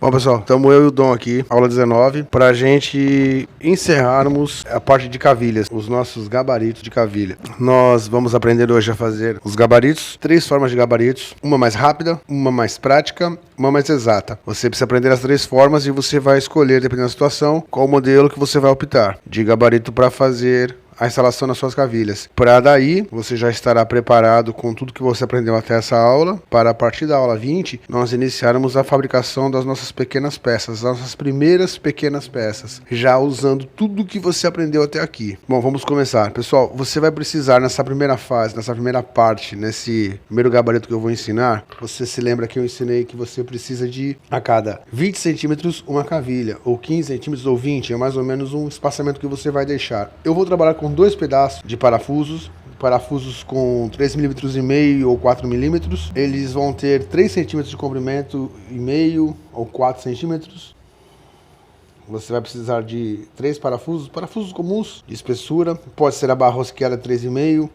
Bom, pessoal, estamos eu e o Dom aqui, aula 19, para a gente encerrarmos a parte de cavilhas, os nossos gabaritos de cavilha. Nós vamos aprender hoje a fazer os gabaritos, 3 formas de gabaritos, uma mais rápida, uma mais prática, uma mais exata. Você precisa aprender as 3 formas e você vai escolher, dependendo da situação, qual o modelo que você vai optar de gabarito para fazer a instalação nas suas cavilhas. Para daí, você já estará preparado com tudo que você aprendeu até essa aula, para a partir da aula 20, nós iniciarmos a fabricação das nossas pequenas peças, as nossas primeiras pequenas peças, já usando tudo que você aprendeu até aqui. Bom, vamos começar. Pessoal, você vai precisar nessa primeira fase, nessa primeira parte, nesse primeiro gabarito que eu vou ensinar, você se lembra que eu ensinei que você precisa de, a cada 20 centímetros, uma cavilha, ou 15 centímetros, ou 20, é mais ou menos um espaçamento que você vai deixar. Eu vou trabalhar com 2 pedaços de parafusos com 3,5 mm ou 4 mm. Eles vão ter 3 centímetros de comprimento e meio ou 4 centímetros. Você vai precisar de 3 parafusos comuns de espessura. Pode ser a barra rosqueada 3,5,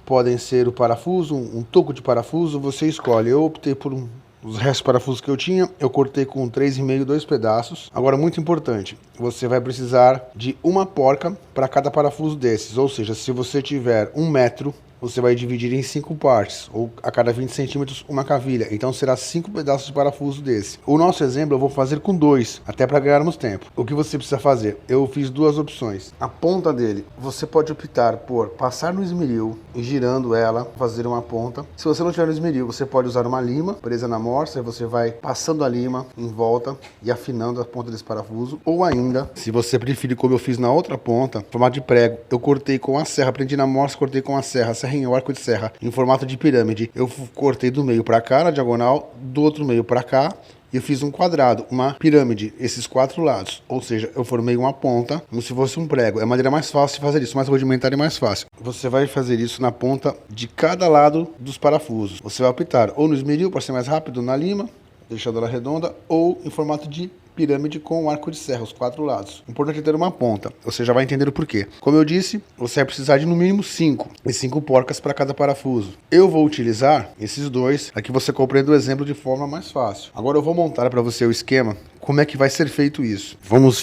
podem ser o parafuso, um toco de parafuso, você escolhe. Eu optei por os restos de parafusos que eu tinha, eu cortei com 3,5, 2 pedaços. Agora, muito importante, você vai precisar de uma porca para cada parafuso desses. Ou seja, se você tiver 1 metro, você vai dividir em 5 partes, ou a cada 20 centímetros uma cavilha. Então será 5 pedaços de parafuso desse. O nosso exemplo eu vou fazer com 2, até para ganharmos tempo. O que você precisa fazer? Eu fiz 2 opções. A ponta dele, você pode optar por passar no esmeril e girando ela, fazer uma ponta. Se você não tiver no esmeril, você pode usar uma lima presa na morsa, e você vai passando a lima em volta e afinando a ponta desse parafuso. Ou ainda, se você preferir, como eu fiz na outra ponta, formato de prego, eu cortei com a serra, prendi na morsa, cortei com a serra o arco de serra em formato de pirâmide. Eu cortei do meio para cá, na diagonal, do outro meio para cá, e eu fiz um quadrado, uma pirâmide, esses 4 lados. Ou seja, eu formei uma ponta como se fosse um prego. É a maneira mais fácil de fazer isso, mais rudimentar e mais fácil. Você vai fazer isso na ponta de cada lado dos parafusos. Você vai optar ou no esmeril para ser mais rápido, na lima, deixando ela redonda, ou em formato de pirâmide com o arco de serra, os 4 lados. O importante é ter uma ponta, você já vai entender o porquê. Como eu disse, você vai precisar de no mínimo 5, e 5 porcas para cada parafuso. Eu vou utilizar esses 2, para que você compreenda o exemplo de forma mais fácil. Agora eu vou montar para você o esquema, como é que vai ser feito isso. Vamos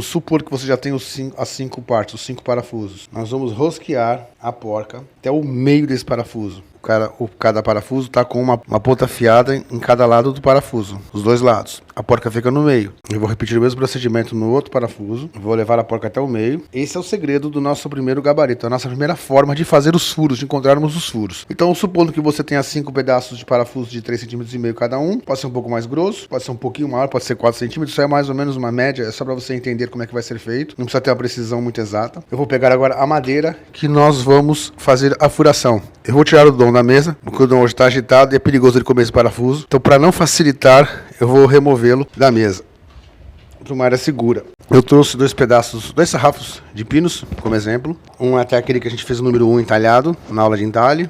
supor que você já tem as 5 partes, os 5 parafusos. Nós vamos rosquear a porca até o meio desse parafuso. Cada parafuso está com uma ponta afiada em cada lado do parafuso, os 2 lados. A porca fica no meio. Eu vou repetir o mesmo procedimento no outro parafuso. Vou levar a porca até o meio. Esse é o segredo do nosso primeiro gabarito, a nossa primeira forma de fazer os furos, de encontrarmos os furos. Então, supondo que você tenha 5 pedaços de parafuso de 3,5 cm cada um, pode ser um pouco mais grosso, pode ser um pouquinho maior, pode ser 4 cm, isso é mais ou menos uma média, é só para você entender como é que vai ser feito. Não precisa ter uma precisão muito exata. Eu vou pegar agora a madeira que nós vamos fazer a furação. Eu vou tirar o Dom da mesa, porque o Dom hoje está agitado e é perigoso ele comer esse parafuso. Então, para não facilitar, eu vou removê-lo da mesa para uma área segura. Eu trouxe 2 sarrafos de pinos, como exemplo. Um é até aquele que a gente fez o número 1 entalhado, na aula de entalhe.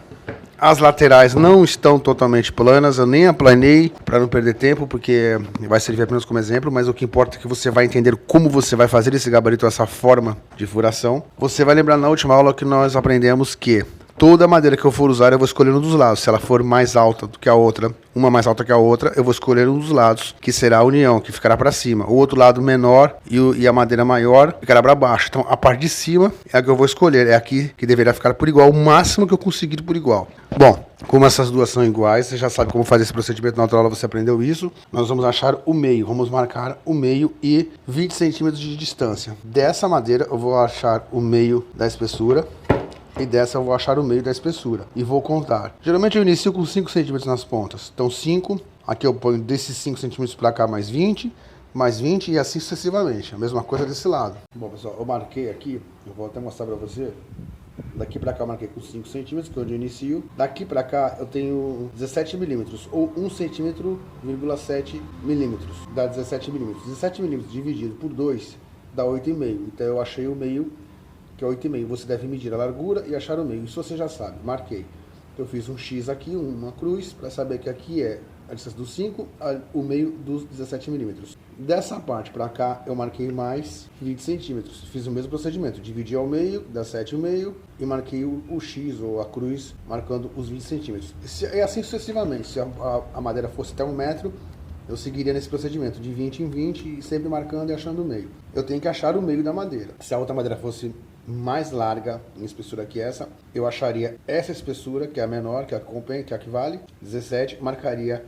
As laterais não estão totalmente planas, eu nem aplanei para não perder tempo, porque vai servir apenas como exemplo, mas o que importa é que você vai entender como você vai fazer esse gabarito, essa forma de furação. Você vai lembrar na última aula que nós aprendemos que toda madeira que eu for usar, eu vou escolher um dos lados. Se ela for mais alta do que a outra, uma mais alta que a outra, eu vou escolher um dos lados, que será a união, que ficará para cima. O outro lado menor e a madeira maior ficará para baixo. Então, a parte de cima é a que eu vou escolher. É aqui que deverá ficar por igual, o máximo que eu conseguir por igual. Bom, como essas duas são iguais, você já sabe como fazer esse procedimento. Na outra aula você aprendeu isso. Nós vamos achar o meio. Vamos marcar o meio e 20 centímetros de distância. Dessa madeira, eu vou achar o meio da espessura. E dessa eu vou achar o meio da espessura. E vou contar. Geralmente eu inicio com 5 centímetros nas pontas. Então 5, aqui eu ponho desses 5 centímetros para cá mais 20 e assim sucessivamente. A mesma coisa desse lado. Bom, pessoal, eu marquei aqui, eu vou até mostrar para você. Daqui para cá eu marquei com 5 centímetros, que é onde eu inicio. Daqui para cá eu tenho 17 milímetros, ou 1 centímetro, 7 milímetros. Dá 17 milímetros. 17 milímetros dividido por 2 dá 8,5. Então eu achei o meio, que é 8,5. Você deve medir a largura e achar o meio. Isso você já sabe, marquei. Eu fiz um X aqui, uma cruz, para saber que aqui é a distância dos 5, o meio dos 17 milímetros. Dessa parte para cá, eu marquei mais 20 centímetros. Fiz o mesmo procedimento, dividi ao meio, dá 7,5, e marquei o X, ou a cruz, marcando os 20 centímetros. É assim sucessivamente. Se a madeira fosse até 1 metro, eu seguiria nesse procedimento de 20 em 20 e sempre marcando e achando o meio. Eu tenho que achar o meio da madeira. Se a outra madeira fosse mais larga em espessura que essa, eu acharia essa espessura, que é a menor, que é a que vale, 17, marcaria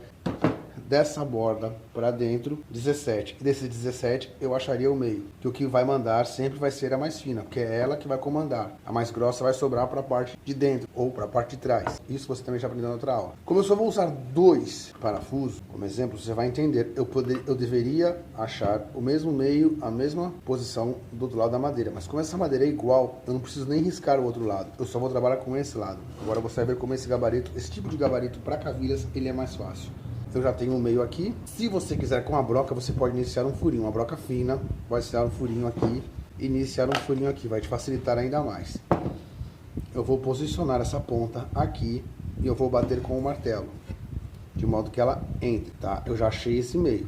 dessa borda para dentro 17, e desse 17 eu acharia o meio, que o que vai mandar sempre vai ser a mais fina, porque é ela que vai comandar. A mais grossa vai sobrar para a parte de dentro ou para a parte de trás. Isso você também já aprendeu na outra aula. Como eu só vou usar 2 parafusos como exemplo, você vai entender. Eu deveria achar o mesmo meio, a mesma posição do outro lado da madeira, mas como essa madeira é igual, eu não preciso nem riscar o outro lado, eu só vou trabalhar com esse lado. Agora você vai ver como esse gabarito, esse tipo de gabarito para cavilhas, ele é mais fácil. Eu já tenho um meio aqui. Se você quiser com a broca, você pode iniciar um furinho. Uma broca fina, vai iniciar um furinho aqui. Iniciar um furinho aqui, vai te facilitar ainda mais. Eu vou posicionar essa ponta aqui e eu vou bater com o martelo, de modo que ela entre, tá? Eu já achei esse meio.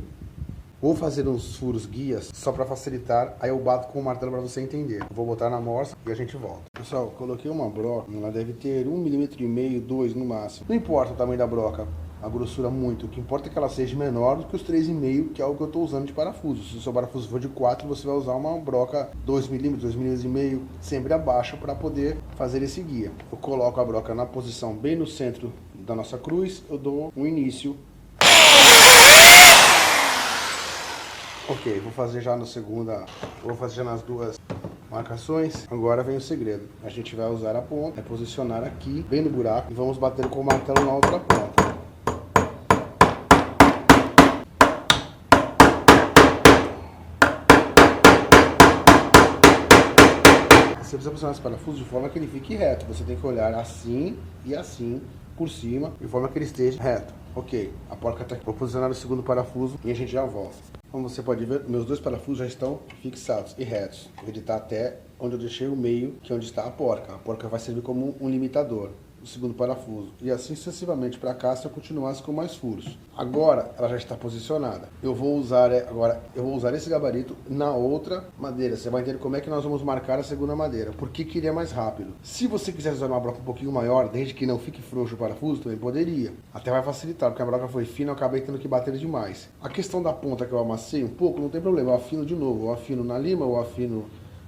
Vou fazer uns furos guias só para facilitar, aí eu bato com o martelo para você entender. Vou botar na morsa e a gente volta. Pessoal, coloquei uma broca, ela deve ter 1,5 mm, 2 no máximo. Não importa o tamanho da broca, a grossura muito, o que importa é que ela seja menor do que os 3,5, que é o que eu estou usando de parafuso. Se o seu parafuso for de 4, você vai usar uma broca 2 mm, 2,5 mm, sempre abaixo para poder fazer esse guia. Eu coloco a broca na posição bem no centro da nossa cruz, eu dou um início. Ok, vou fazer já na segunda, vou fazer já nas duas marcações. Agora vem o segredo. A gente vai usar a ponta, é posicionar aqui, bem no buraco, e vamos bater com o martelo na outra ponta. Você precisa posicionar esse parafuso de forma que ele fique reto. Você tem que olhar assim e assim por cima, de forma que ele esteja reto. Ok, a porca está aqui. Vou posicionar o segundo parafuso e a gente já volta. Como você pode ver, meus 2 parafusos já estão fixados e retos. Ele está até onde eu deixei o meio, que é onde está a porca. A porca vai servir como um limitador. O segundo parafuso. E assim sucessivamente para cá, se eu continuasse com mais furos. Agora, ela já está posicionada. Eu vou usar esse gabarito na outra madeira. Você vai entender como é que nós vamos marcar a segunda madeira. Por que ele é mais rápido. Se você quiser usar uma broca um pouquinho maior, desde que não fique frouxo o parafuso, também poderia. Até vai facilitar, porque a broca foi fina, eu acabei tendo que bater demais. A questão da ponta que eu amassei um pouco, não tem problema. Eu afino de novo. Eu afino na lima, eu afino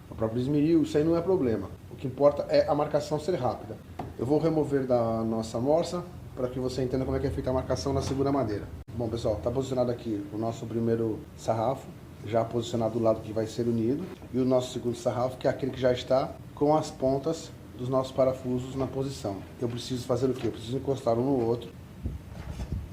no próprio esmeril. Isso aí não é problema. O que importa é a marcação ser rápida. Eu vou remover da nossa morsa para que você entenda como é que é feita a marcação na segunda madeira. Bom, pessoal, está posicionado aqui o nosso primeiro sarrafo, já posicionado do lado que vai ser unido, e o nosso segundo sarrafo, que é aquele que já está com as pontas dos nossos parafusos na posição. Eu preciso fazer o quê? Eu preciso encostar um no outro.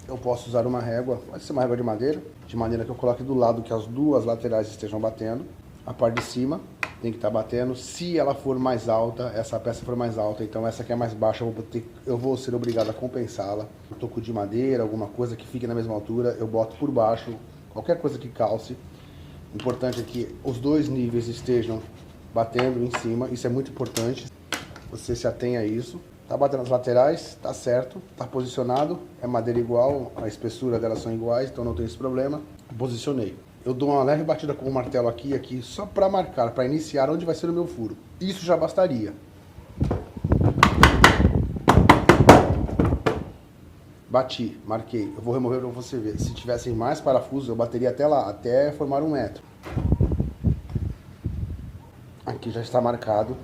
Eu posso usar uma régua, pode ser uma régua de maneira que eu coloque do lado que as duas laterais estejam batendo. A parte de cima tem que estar batendo. Se ela for mais alta, essa peça for mais alta, então essa aqui é mais baixa, eu vou ser obrigado a compensá-la. Um toco de madeira, alguma coisa que fique na mesma altura, eu boto por baixo, qualquer coisa que calce. O importante é que os 2 níveis estejam batendo em cima, isso é muito importante. Você se atenha a isso. Tá batendo as laterais, tá certo, tá posicionado, é madeira igual, a espessura delas são iguais, então não tem esse problema. Posicionei. Eu dou uma leve batida com o martelo aqui e aqui, só para marcar, para iniciar onde vai ser o meu furo. Isso já bastaria. Bati, marquei. Eu vou remover para você ver. Se tivessem mais parafusos, eu bateria até lá, até formar 1 metro. Aqui já está marcado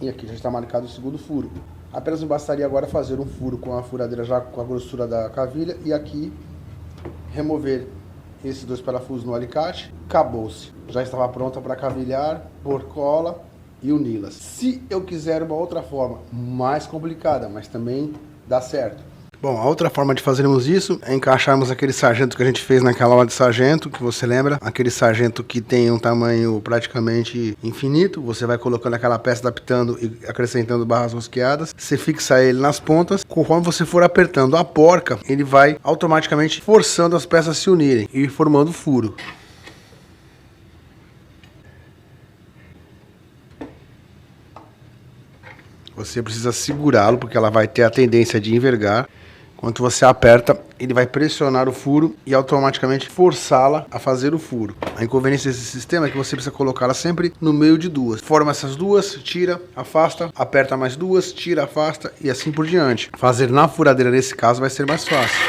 e aqui já está marcado o segundo furo. Apenas me bastaria agora fazer um furo com a furadeira já com a grossura da cavilha e aqui remover esses 2 parafusos no alicate. Acabou-se. Já estava pronta para cavilhar, pôr cola e uni-las. Se eu quiser uma outra forma, mais complicada, mas também dá certo. Bom, a outra forma de fazermos isso é encaixarmos aquele sargento que a gente fez naquela aula de sargento, que você lembra? Aquele sargento que tem um tamanho praticamente infinito. Você vai colocando aquela peça, adaptando e acrescentando barras rosqueadas. Você fixa ele nas pontas. Conforme você for apertando a porca, ele vai automaticamente forçando as peças a se unirem e formando furo. Você precisa segurá-lo, porque ela vai ter a tendência de envergar. Quando você aperta, ele vai pressionar o furo e automaticamente forçá-la a fazer o furo. A inconveniência desse sistema é que você precisa colocá-la sempre no meio de 2. Forma essas 2, tira, afasta, aperta mais 2, tira, afasta e assim por diante. Fazer na furadeira nesse caso vai ser mais fácil.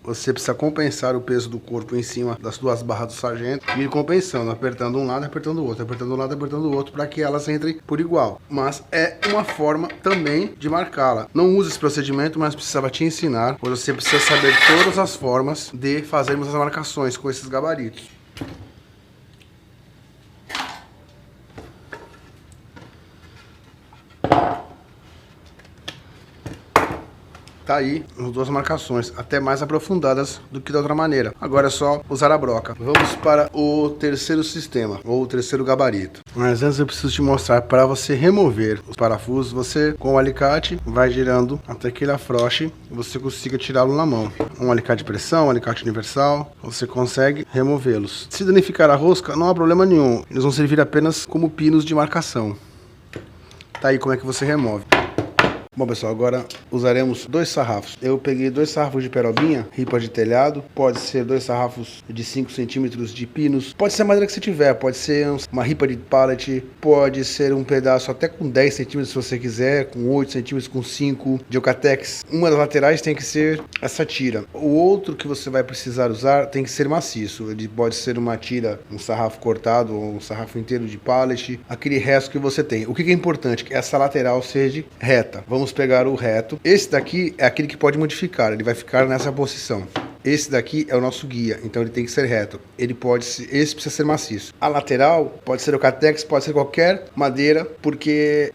você precisa compensar o peso do corpo em cima das duas barras do sargento e ir compensando, apertando um lado, apertando o outro, apertando um lado, apertando o outro, para que elas entrem por igual. Mas é uma forma também de marcá-la. Não use esse procedimento, mas precisava te ensinar, pois você precisa saber todas as formas de fazermos as marcações com esses gabaritos. Tá aí as duas marcações, até mais aprofundadas do que da outra maneira. Agora é só usar a broca. Vamos para o terceiro sistema, ou o terceiro gabarito. Mas antes eu preciso te mostrar, para você remover os parafusos, você com o alicate vai girando até que ele afrouxe e você consiga tirá-lo na mão. Um alicate de pressão, um alicate universal, você consegue removê-los. Se danificar a rosca, não há problema nenhum. Eles vão servir apenas como pinos de marcação. Tá aí como é que você remove. Bom, pessoal, agora usaremos 2 sarrafos. Eu peguei 2 sarrafos de perobinha, ripa de telhado. Pode ser 2 sarrafos de 5 centímetros de pinos. Pode ser a madeira que você tiver. Pode ser uma ripa de pallet. Pode ser um pedaço até com 10 centímetros se você quiser. Com 8 centímetros, com 5 de Eucatex. Uma das laterais tem que ser essa tira. O outro que você vai precisar usar tem que ser maciço. Ele pode ser uma tira, um sarrafo cortado ou um sarrafo inteiro de pallet. Aquele resto que você tem. O que é importante? Que essa lateral seja reta. Vamos pegar o reto. Esse daqui é aquele que pode modificar, ele vai ficar nessa posição. Esse daqui é o nosso guia, então ele tem que ser reto. Esse precisa ser maciço. A lateral pode ser o Eucatex, pode ser qualquer madeira,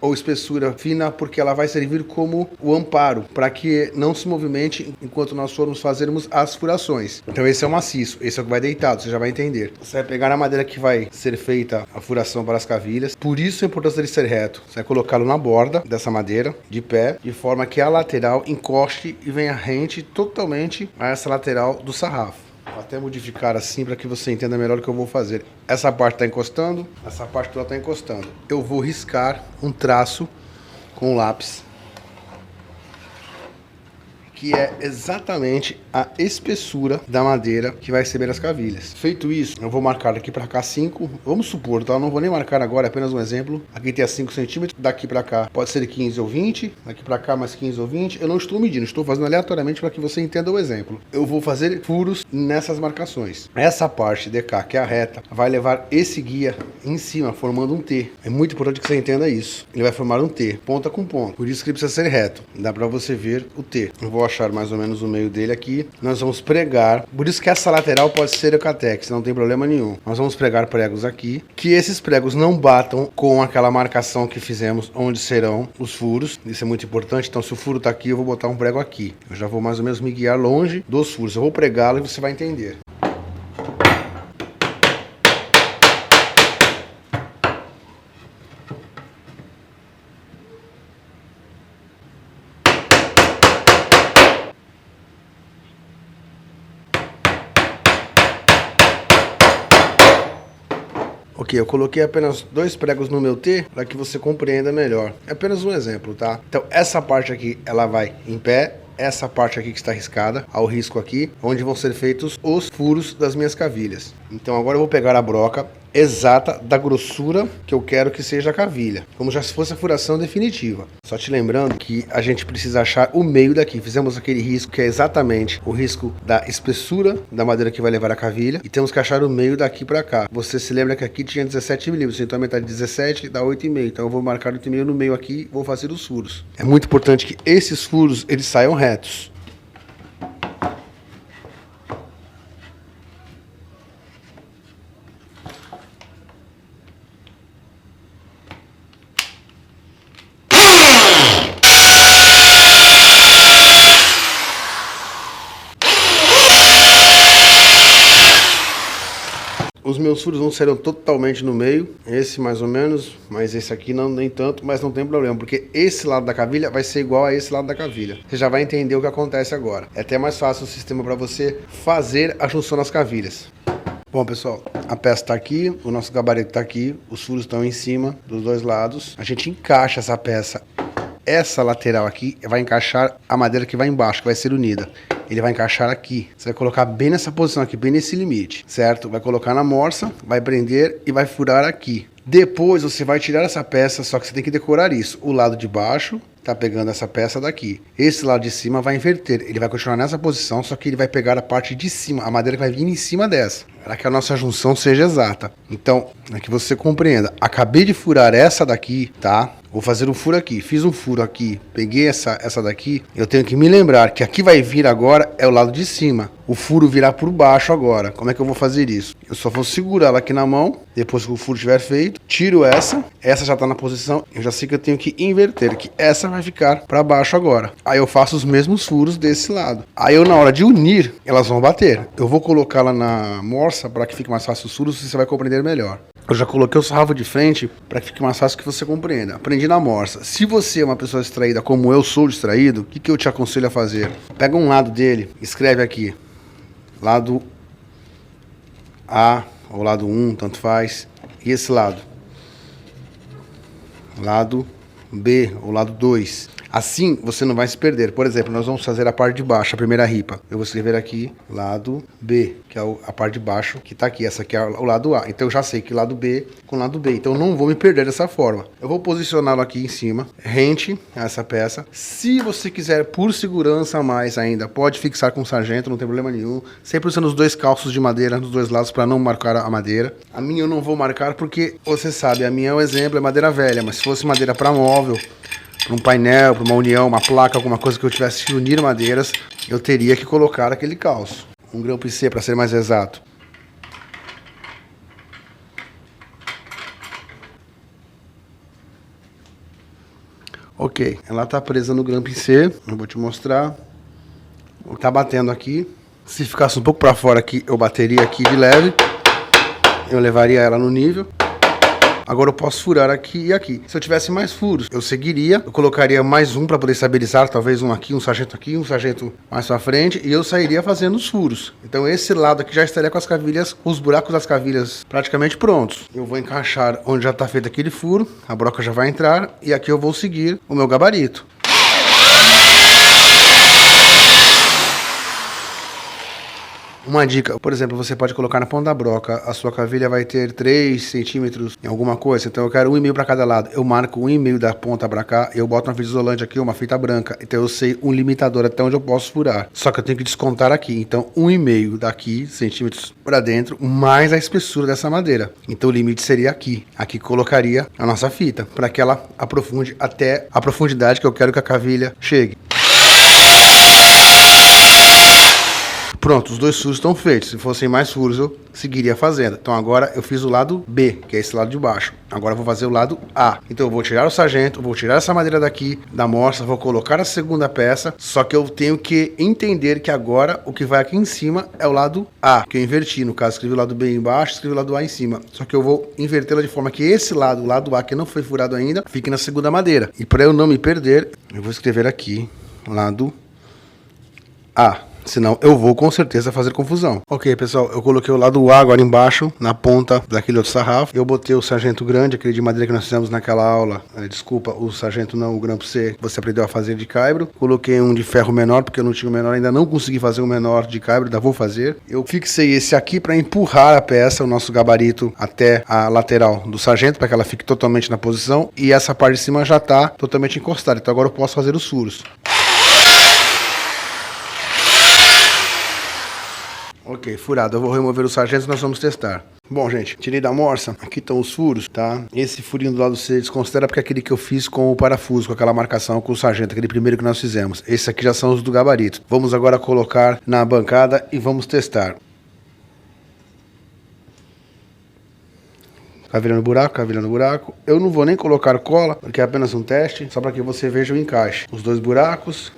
ou espessura fina, porque ela vai servir como o amparo, para que não se movimente enquanto nós formos fazermos as furações. Então esse é o maciço, esse é o que vai deitado, você já vai entender. Você vai pegar a madeira que vai ser feita a furação para as cavilhas, por isso a importância dele ser reto. Você vai colocá-lo na borda dessa madeira, de pé, de forma que a lateral encoste e venha rente totalmente a essa lateral do sarrafo. Vou até modificar assim para que você entenda melhor o que eu vou fazer. Essa parte está encostando, essa parte toda está encostando. Eu vou riscar um traço com o lápis, que é exatamente a espessura da madeira que vai receber as cavilhas. Feito isso, eu vou marcar daqui para cá 5, vamos supor, tá? Eu não vou nem marcar agora, é apenas um exemplo. Aqui tem a 5 centímetros, daqui para cá pode ser 15 ou 20, daqui para cá mais 15 ou 20. Eu não estou medindo, estou fazendo aleatoriamente para que você entenda o exemplo. Eu vou fazer furos nessas marcações. Essa parte de cá, que é a reta, vai levar esse guia em cima, formando um T. É muito importante que você entenda isso. Ele vai formar um T, ponta com ponta. Por isso que ele precisa ser reto. Dá para você ver o T. Eu vou achar mais ou menos o meio dele aqui. Nós vamos pregar, por isso que essa lateral pode ser Eucatex, não tem problema nenhum. Nós vamos pregar pregos aqui, que esses pregos não batam com aquela marcação que fizemos onde serão os furos. Isso é muito importante. Então se o furo tá aqui, eu vou botar um prego aqui. Eu já vou mais ou menos me guiar longe dos furos. Eu vou pregá-lo e você vai entender. Ok, eu coloquei apenas 2 pregos no meu T para que você compreenda melhor. É apenas um exemplo, tá? Então essa parte aqui, ela vai em pé. Essa parte aqui que está riscada, ao risco aqui, onde vão ser feitos os furos das minhas cavilhas. Então agora eu vou pegar a broca exata da grossura que eu quero que seja a cavilha, como já se fosse a furação definitiva. Só te lembrando que a gente precisa achar o meio daqui. Fizemos aquele risco que é exatamente o risco da espessura da madeira que vai levar a cavilha, e temos que achar o meio daqui para cá. Você se lembra que aqui tinha 17 milímetros, então a metade de 17 dá 8,5. Então eu vou marcar 8,5 no meio aqui e vou fazer os furos. É muito importante que esses furos eles saiam retos. Os meus furos não serão totalmente no meio, esse mais ou menos, mas esse aqui não, nem tanto, mas não tem problema, porque esse lado da cavilha vai ser igual a esse lado da cavilha. Você já vai entender o que acontece agora. É até mais fácil o sistema para você fazer a junção das cavilhas. Bom, pessoal, a peça está aqui, o nosso gabarito está aqui, os furos estão em cima dos dois lados. A gente encaixa essa peça. Essa lateral aqui vai encaixar a madeira que vai embaixo, que vai ser unida. Ele vai encaixar aqui. Você vai colocar bem nessa posição aqui, bem nesse limite, certo? Vai colocar na morsa, vai prender e vai furar aqui. Depois você vai tirar essa peça, só que você tem que decorar isso. O lado de baixo tá pegando essa peça daqui. Esse lado de cima vai inverter. Ele vai continuar nessa posição, só que ele vai pegar a parte de cima, a madeira que vai vir em cima dessa, para que a nossa junção seja exata. Então, é que você compreenda. Acabei de furar essa daqui, tá? Vou fazer um furo aqui. Fiz um furo aqui. Peguei essa daqui. Eu tenho que me lembrar que aqui vai vir agora é o lado de cima. O furo virá por baixo agora. Como é que eu vou fazer isso? Eu só vou segurar ela aqui na mão. Depois que o furo estiver feito, tiro essa. Essa já está na posição. Eu já sei que eu tenho que inverter, que essa vai ficar para baixo agora. Aí eu faço os mesmos furos desse lado. Aí eu, na hora de unir, elas vão bater. Eu vou colocá-la na morsa para que fique mais fácil os furos e você vai compreender melhor. Eu já coloquei o sarrafo de frente para que fique mais fácil que você compreenda. Aprendi na morsa. Se você é uma pessoa distraída, como eu sou distraído, o que eu te aconselho a fazer? Pega um lado dele, escreve aqui. Lado A ou lado 1, tanto faz. E esse lado. Lado B ou lado 2. Assim você não vai se perder. Por exemplo, nós vamos fazer a parte de baixo, a primeira ripa. Eu vou escrever aqui lado B, que é a parte de baixo que está aqui. Essa aqui é o lado A. Então eu já sei que lado B com lado B. Então eu não vou me perder dessa forma. Eu vou posicioná-lo aqui em cima, rente a essa peça. Se você quiser, por segurança a mais ainda, pode fixar com sargento, não tem problema nenhum. Sempre usando os dois calços de madeira dos dois lados para não marcar a madeira. A minha eu não vou marcar porque, você sabe, a minha é um exemplo, é madeira velha. Mas se fosse madeira para móvel, para um painel, para uma união, uma placa, alguma coisa que eu tivesse que unir madeiras, eu teria que colocar aquele calço. Um grampo-C para ser mais exato. Ok, ela está presa no grampo-C, eu vou te mostrar. Está batendo aqui. Se ficasse um pouco para fora aqui, eu bateria aqui de leve. Eu levaria ela no nível. Agora eu posso furar aqui e aqui. Se eu tivesse mais furos, eu seguiria. Eu colocaria mais um para poder estabilizar. Talvez um aqui, um sargento mais pra frente. E eu sairia fazendo os furos. Então esse lado aqui já estaria com as cavilhas, os buracos das cavilhas praticamente prontos. Eu vou encaixar onde já está feito aquele furo. A broca já vai entrar. E aqui eu vou seguir o meu gabarito. Uma dica, por exemplo, você pode colocar na ponta da broca, a sua cavilha vai ter 3 centímetros em alguma coisa, então eu quero 1,5 para cada lado. Eu marco 1,5 da ponta para cá, eu boto uma fita isolante aqui, uma fita branca, então eu sei um limitador até onde eu posso furar. Só que eu tenho que descontar aqui, então 1,5 daqui, centímetros para dentro, mais a espessura dessa madeira. Então o limite seria aqui. Aqui colocaria a nossa fita, para que ela aprofunde até a profundidade que eu quero que a cavilha chegue. Pronto, os dois furos estão feitos. Se fossem mais furos, eu seguiria fazendo. Então agora eu fiz o lado B, que é esse lado de baixo. Agora eu vou fazer o lado A. Então eu vou tirar o sargento, vou tirar essa madeira daqui da morsa, vou colocar a segunda peça. Só que eu tenho que entender que agora o que vai aqui em cima é o lado A, que eu inverti. No caso, escrevi o lado B embaixo, escrevi o lado A em cima. Só que eu vou invertê-la de forma que esse lado, o lado A, que não foi furado ainda, fique na segunda madeira. E para eu não me perder, eu vou escrever aqui, lado A. Senão eu vou com certeza fazer confusão. Ok, pessoal, eu coloquei o lado A agora embaixo, na ponta daquele outro sarrafo. Eu botei o sargento grande, aquele de madeira que nós fizemos naquela aula. Desculpa, o sargento não, o grampo C, que você aprendeu a fazer de caibro. Coloquei um de ferro menor, porque eu não tinha o menor, ainda não consegui fazer o menor de caibro, ainda vou fazer. Eu fixei esse aqui para empurrar a peça, o nosso gabarito, até a lateral do sargento, para que ela fique totalmente na posição. E essa parte de cima já está totalmente encostada, então agora eu posso fazer os furos. Ok, furado. Eu vou remover os sargentos e nós vamos testar. Bom, gente, tirei da morsa. Aqui estão os furos, tá? Esse furinho do lado C desconsidera porque é aquele que eu fiz com o parafuso, com aquela marcação com o sargento, aquele primeiro que nós fizemos. Esses aqui já são os do gabarito. Vamos agora colocar na bancada e vamos testar. Cavilha no buraco, cavilha no buraco. Eu não vou nem colocar cola, porque é apenas um teste, só para que você veja o encaixe. Os dois buracos.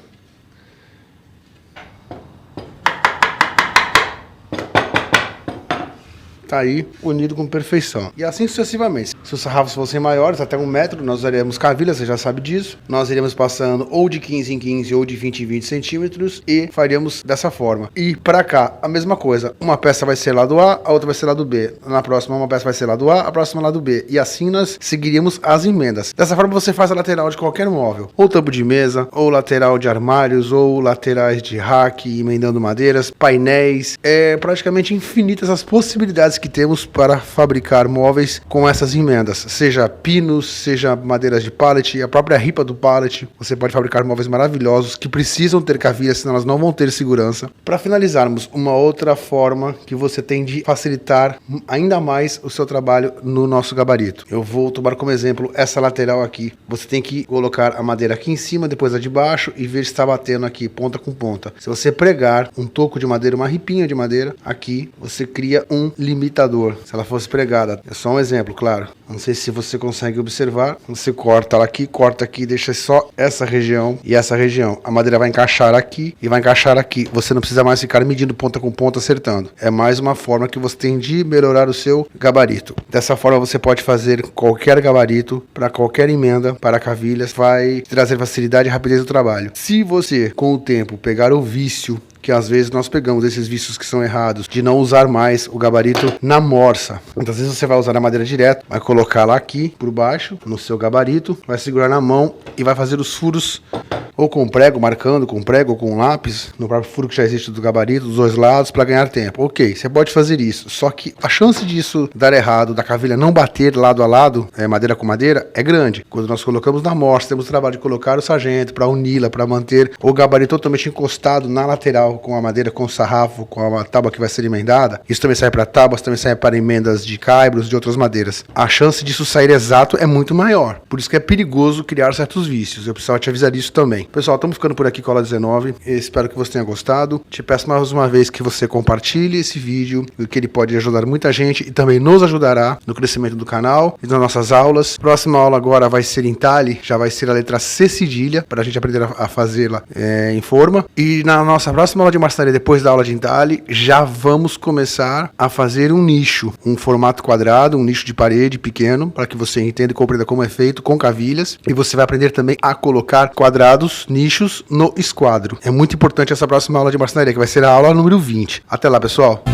Tá aí unido com perfeição. E assim sucessivamente. Se os sarrafos fossem maiores, até 1 metro, nós usaríamos cavilha, você já sabe disso. Nós iríamos passando ou de 15 em 15 ou de 20 em 20 centímetros e faríamos dessa forma. E para cá, a mesma coisa. Uma peça vai ser lado A, a outra vai ser lado B. Na próxima, uma peça vai ser lado A, a próxima lado B. E assim nós seguiríamos as emendas. Dessa forma você faz a lateral de qualquer móvel. Ou tampo de mesa, ou lateral de armários, ou laterais de rack, emendando madeiras, painéis. É praticamente infinitas as possibilidades que temos para fabricar móveis com essas emendas, seja pinos, seja madeiras de pallet, a própria ripa do pallet. Você pode fabricar móveis maravilhosos que precisam ter cavilhas, senão elas não vão ter segurança. Para finalizarmos, uma outra forma que você tem de facilitar ainda mais o seu trabalho no nosso gabarito. Eu vou tomar como exemplo essa lateral aqui. Você tem que colocar a madeira aqui em cima, depois a de baixo e ver se está batendo aqui ponta com ponta. Se você pregar um toco de madeira, uma ripinha de madeira, aqui você cria um limitador. Se ela fosse pregada, é só um exemplo, claro. Não sei se você consegue observar. Você corta ela aqui, corta aqui, deixa só essa região e essa região. A madeira vai encaixar aqui e vai encaixar aqui. Você não precisa mais ficar medindo ponta com ponta, acertando. É mais uma forma que você tem de melhorar o seu gabarito. Dessa forma você pode fazer qualquer gabarito para qualquer emenda para cavilhas. Vai trazer facilidade e rapidez do trabalho. Se você, com o tempo, pegar o vício, que às vezes nós pegamos esses vícios que são errados, de não usar mais o gabarito na morsa. Muitas vezes você vai usar a madeira direto, vai colocar lá aqui por baixo, no seu gabarito, vai segurar na mão e vai fazer os furos ou com prego, marcando com prego ou com lápis, no próprio furo que já existe do gabarito, dos dois lados, para ganhar tempo. Ok, você pode fazer isso, só que a chance disso dar errado, da cavilha não bater lado a lado, madeira com madeira, é grande. Quando nós colocamos na morsa, temos o trabalho de colocar o sargento para uni-la, para manter o gabarito totalmente encostado na lateral, com a madeira, com o sarrafo, com a tábua que vai ser emendada. Isso também serve para tábuas, também serve para emendas de caibros, de outras madeiras. A chance disso sair exato é muito maior. Por isso que é perigoso criar certos vícios. Eu precisava te avisar isso também. Pessoal, estamos ficando por aqui com a aula 19. Espero que você tenha gostado. Te peço mais uma vez que você compartilhe esse vídeo, que ele pode ajudar muita gente e também nos ajudará no crescimento do canal e das nossas aulas. Próxima aula agora vai ser em talhe, já vai ser a letra C cedilha, para a gente aprender a fazê-la em forma. E na nossa próxima aula de marcenaria, depois da aula de entalhe, já vamos começar a fazer um nicho, um formato quadrado, um nicho de parede pequeno, para que você entenda e compreenda como é feito com cavilhas. E você vai aprender também a colocar quadrados, nichos no esquadro. É muito importante essa próxima aula de marcenaria, que vai ser a aula número 20. Até lá, pessoal!